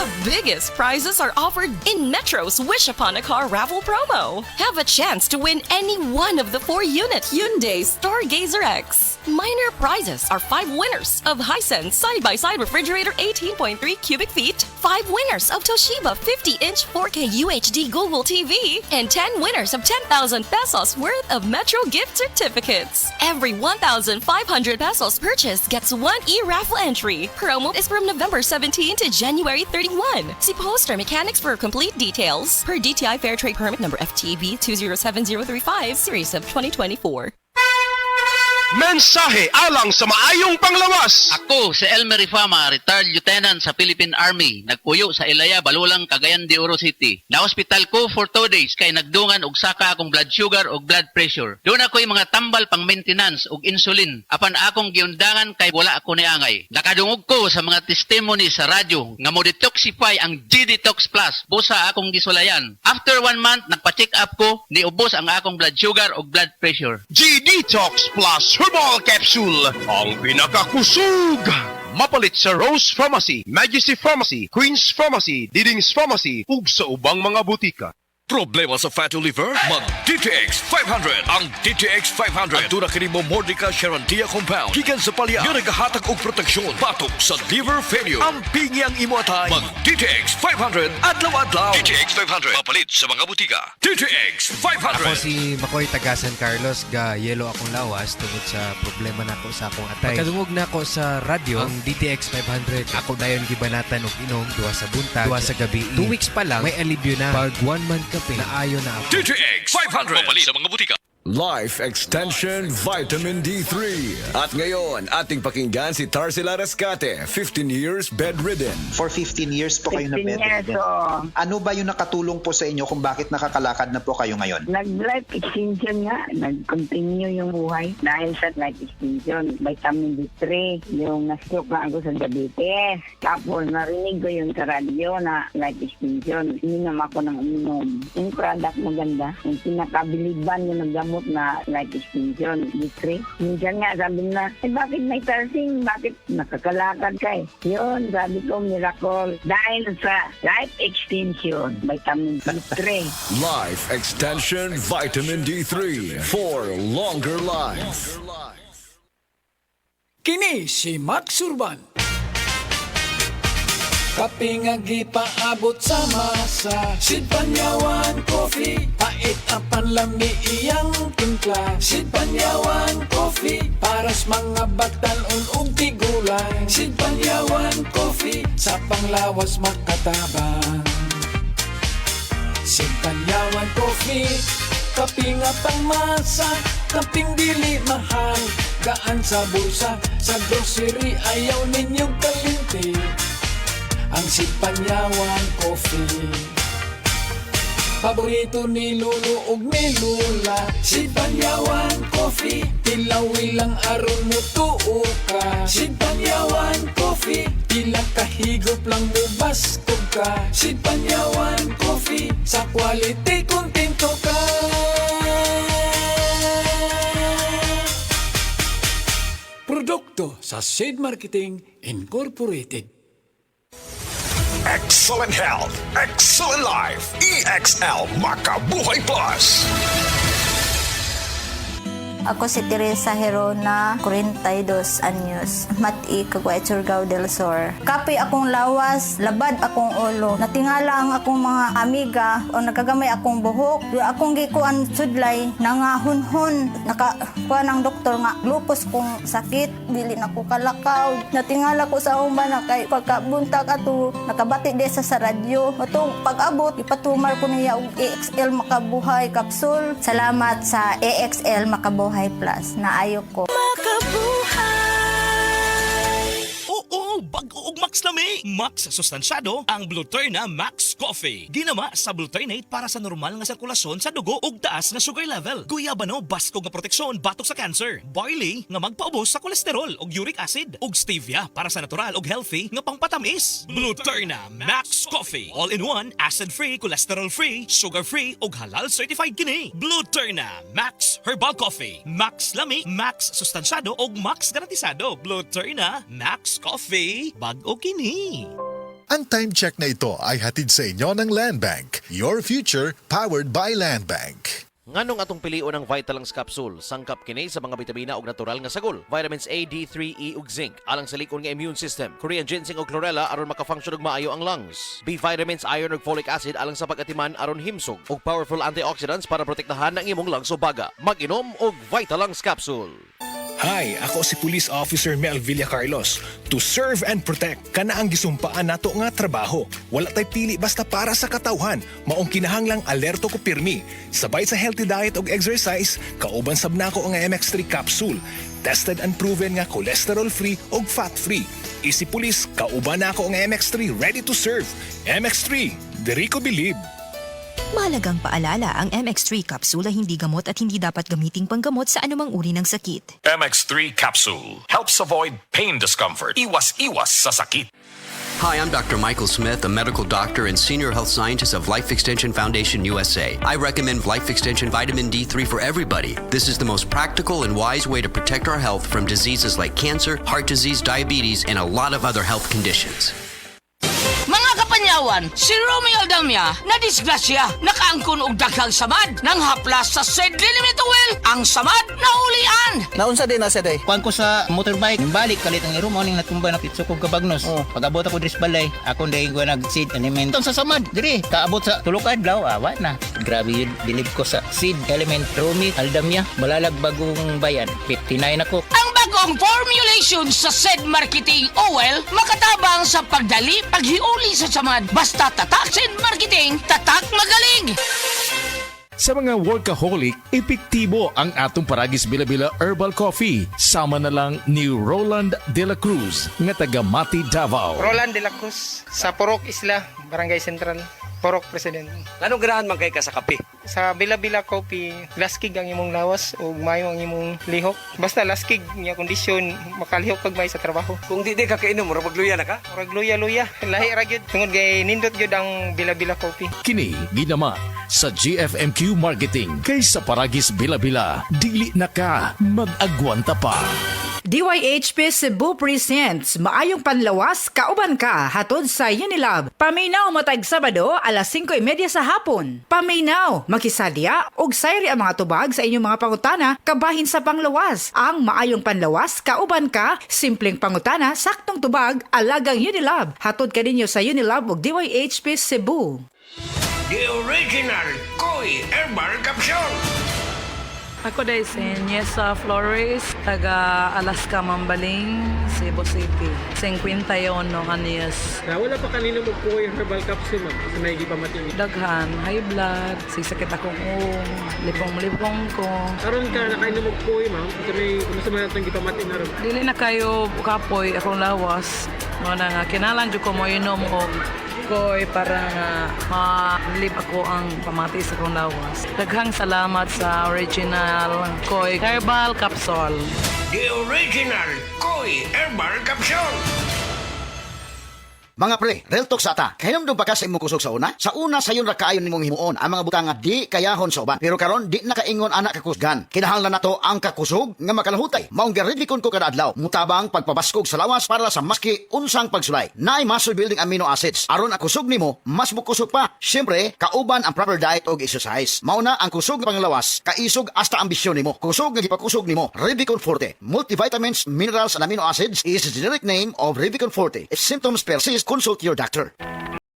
The biggest prizes are offered in Metro's Wish Upon a Car raffle promo. Have a chance to win any one of the 4-unit Hyundai Stargazer X. Minor prizes are 5 winners of Hisense side-by-side refrigerator 18.3 cubic feet, 5 winners of Toshiba 50-inch 4K UHD Google TV, and 10 winners of 10,000 pesos worth of Metro gift certificates. Every 1,500 pesos purchase gets 1 e-raffle entry. Promo is from November 17 to January 31. See poster mechanics for complete details. Per DTI Fair Trade Permit number FTB 207035 series of 2024. Mensahe alang sa maayong panglawas. Ako si Elmer Rifama, retired lieutenant sa Philippine Army. Nagpuyo sa Ilaya, Balulang, Cagayan de Oro City. Na-hospital ko for 2 days kay nagdungan og saka akong blood sugar og blood pressure. Doon ako'y mga tambal pang maintenance og insulin. Apan akong giundangan kay wala ako niangay. Nakadungog ko sa mga testimony sa radyo nga mo detoxify ang G-Detox Plus. Busa akong gisulayan. After 1 month, nagpa-check up ko, niubos ang akong blood sugar og blood pressure. G-Detox Plus Herbal Capsule, ang pinakakusog. Mapalit sa Rose Pharmacy, Majesty Pharmacy, Queen's Pharmacy, Diding's Pharmacy, ug sa ubang mga butika. Problema sa fatty liver? Mag-DTX 500. Ang DTX 500 ang tuna kini mo Mordica Charantia Compound gikan sa palya nga nagahatag og proteksyon batok sa liver failure. Ang pingi ang imo atay. Mag-DTX 500 adlaw-adlaw. DTX 500 mapalit sa mga butika. DTX 500. Ako si Makoy taga San Carlos, ga yelo akong lawas tungod sa problema nako sa akong atay. Pagkadungog nako sa radyo ang DTX 500. Ako dayon gibanatan og inom duha sa buntag, duha sa gabi. 2 weeks pa lang may alibyo na pag 1 month kape na ayo na ako. DTX 500 mapalit sa mga butika. Life Extension Vitamin D3. At ngayon, ating pakinggan si Tarsila Rescate, 15 years bedridden. For 15 years po kayo na 15 years, bedridden. oo. Ano ba yung nakatulong po sa inyo kung bakit nakakalakad na po kayo ngayon? Nag-life extension nga. Nag-continue yung buhay dahil sa life extension. Vitamin D3, yung na-stroke na ako sa diabetes. Tapos narinig ko yung sa radyo na life extension. Ininom ako ng uminom. Yung product maganda. Yung pinakabiliban yung naggamot na life extension, D3. Minsan nga sabi na, bakit may tarsing? Bakit nakakalakad ka eh? Yun, sabi ko, miracle. Dahil sa life extension, vitamin D3. Life Extension Vitamin D3 for longer life. Kini si Max Urban. Kaping paabot sa masa, Sid Panyawan Coffee, pait ang panlami iyang timpla. Sid Panyawan Coffee, paras mga batalon ug tigulang. Sid Panyawan Coffee, sa panglawas makatabang. Sid Panyawan Coffee, kaping pangmasa, kaping dili mahal, gaan sa bulsa, sa grocery ayaw ninyong kalinti. Ang Sid Panyawan Coffee, paborito ni Lulu ug ni Lula. Sid Panyawan Coffee, tilawi lang aron mo tuo ka. Sid Panyawan Coffee, ilang kahigop lang mubas ko ka. Sid Panyawan Coffee, sa quality kontento ka. Produkto sa Sid Marketing Incorporated. Excellent health, excellent life. EXL Makabuhay Plus. Ako si Teresa Herona, 42 anyos, Mati, Caguay, Surigao del Sur. Kapoy akong lawas, labad akong ulo. Natingala ang akong mga amiga o nagagamay akong buhok. Akong gikuan sudlay, nangahunhon. Nakakuha ng doktor nga, lupus kong sakit, dili na ko kalakaw. Natingala ko sa umba na kay pagkabuntag ato, nakabati desa sa radyo. Atong pag-abot, ipatumar ko niya og EXL Makabuhay Capsule. Salamat sa EXL Makabuhay Plus na ayo ko. Oo, bag-o og Max lami. Max sustansyado ang Bluturna Max Coffee. Ginama sa Bluturnate para sa normal nga sirkulasyon sa dugo ug taas nga sugar level. Guyabano basko nga proteksyon batok sa cancer. Barley nga magpaubos sa kolesterol ug uric acid. Ug stevia para sa natural ug healthy nga pangpatamis. Bluturna Max Coffee. All-in-one, acid-free, cholesterol-free, sugar-free ug halal certified kini. Bluturna Max Herbal Coffee. Max lami, Max sustansyado ug Max garantisado. Bluturna Max Coffee. Bag-o kini. Ang time check na ito ay hatid sa inyo ng Land Bank. Your future powered by Land Bank. Nganong atong pilion ng Vitalangs Capsule, sangkap kini sa mga bitamina ug natural nga sagol. Vitamins A, D3, E ug zinc alang sa likon nga immune system. Korean ginseng ug chlorella aron makafunction ug maayo ang lungs. B vitamins, iron ug folic acid alang sa pag-atiman aron himsog ug powerful antioxidants para protektahan ang imong lungs o baga. Mag-inom og Vitalangs Capsule. Hi, ako si Police Officer Mel Villacarlos. To serve and protect, kana ang gisumpaan nato nga trabaho. Wala tay pili basta para sa katawhan. Maong kinahanglang alerto ko pirmi. Sabay sa healthy diet ug exercise, kauban sab nako ang MX3 capsule. Tested and proven nga cholesterol-free ug fat-free. Isi Police, kauban nako ang MX3 ready to serve. MX3, diri ko believe. Mahalagang paalala, ang MX3 capsule ay hindi gamot at hindi dapat gamiting panggamot sa anumang uri ng sakit. MX3 Capsule helps avoid pain discomfort. Iwas-iwas sa sakit. Hi, I'm Dr. Michael Smith, a medical doctor and senior health scientist of Life Extension Foundation USA. I recommend Life Extension Vitamin D3 for everybody. This is the most practical and wise way to protect our health from diseases like cancer, heart disease, diabetes, and a lot of other health conditions. Mga kapanyawan, si Romeo Aldamia na disgrasya nakaangkon og daghang samad nang haplas sa said limit oil ang samad na ulian. Naunsa din na sa day. Kuan ko sa motorbike, balik kalit ang irumo ning natumba na pitso ko kabagnos. Pag-abot ako dris balay, ako day ko nag-seed element sa samad. Diri, kaabot sa tulok adlaw, awa na. Grabe yun, bilib ko sa seed element Romeo Aldamia, Malalag Bagong Bayan. 59 ako. Ang bagong formulation sa said marketing oil makatabang sa pagdali, paghiuli sa samad. Basta tatak said marketing, tatak magaling. Sa mga workaholic, epektibo ang atong Paragis Bila-Bila Herbal Coffee. Sama na lang ni Roland De La Cruz, nga taga Mati, Davao. Roland De La Cruz, sa Purok Isla, Barangay Central, Purok President. Anong ganahan man kay ka sa kape? Sa Bila-Bila Coffee, laskig ang imong lawas o mayo ang imong lihok. Basta laskig niya kondisyon, makalihok kag may sa trabaho. Kung di ka kainom, mura magluya na ka? Mura luya-luya. Lahi ra gyud. Tungod kay nindot gyud ang Bila-Bila Coffee. Kini ginama sa GFMQ Marketing kay sa Paragis Bila-Bila. Dili na ka mag-agwanta pa. DYHP Cebu presents Maayong Panlawas, Kauban Ka, hatod sa Unilab. Paminaw matag Sabado, alas 5:30 sa hapon. Paminaw, makisadya, og sayri ang mga tubag sa inyong mga pangutana, kabahin sa panglawas. Ang Maayong Panlawas, Kauban Ka, simpleng pangutana, saktong tubag, alagang Unilab. Hatod ka ninyo sa Unilab ug DYHP Cebu. The original Koi Herbal Capsule. Ako dahil si Niesa Flores, taga Alaska, Mambaling, Cebu City. 51 anyos. Wala pa kanino mo po yung herbal capsule, ma'am? Sa may gipamatin. Daghan, high blood, sisakit akong lipong-lipong ko. Karon ka, nakainom mo po ma'am? Sa may, kumusta man itong gipamatin na rin? Dili na kayo kapoy, akong lawas. Mga nga, kinalan dyo ko mo inom o koy para nga ma-live ako ang pamati sa kong lawas. Daghang salamat sa original Koi Herbal Capsule. The original Koi Herbal Capsule. Mga pre, real talk sa ata. Kahinom pa ka sa imong kusog sa una? Sa una sayon ra kaayon nimong himuon ang mga butang nga di kayahon sa uban. Pero karon di na kaingon anak kakusgan. Kinahanglan nato ang kakusog nga makalahutay. Maong giridlikon ko kada adlaw. Mutabang pagpabaskog sa lawas para sa maski unsang pagsulay. Naay muscle building amino acids. Aron ang kusog nimo, mas mukusog pa. Syempre, kauban ang proper diet og exercise. Mauna ang kusog nga panglawas, kaisog hasta ambisyon nimo. Kusog nga gipakusog nimo, Revicon Forte. Multivitamins, minerals and amino acids is the generic name of Revicon Forte. If symptoms persist, consult your doctor.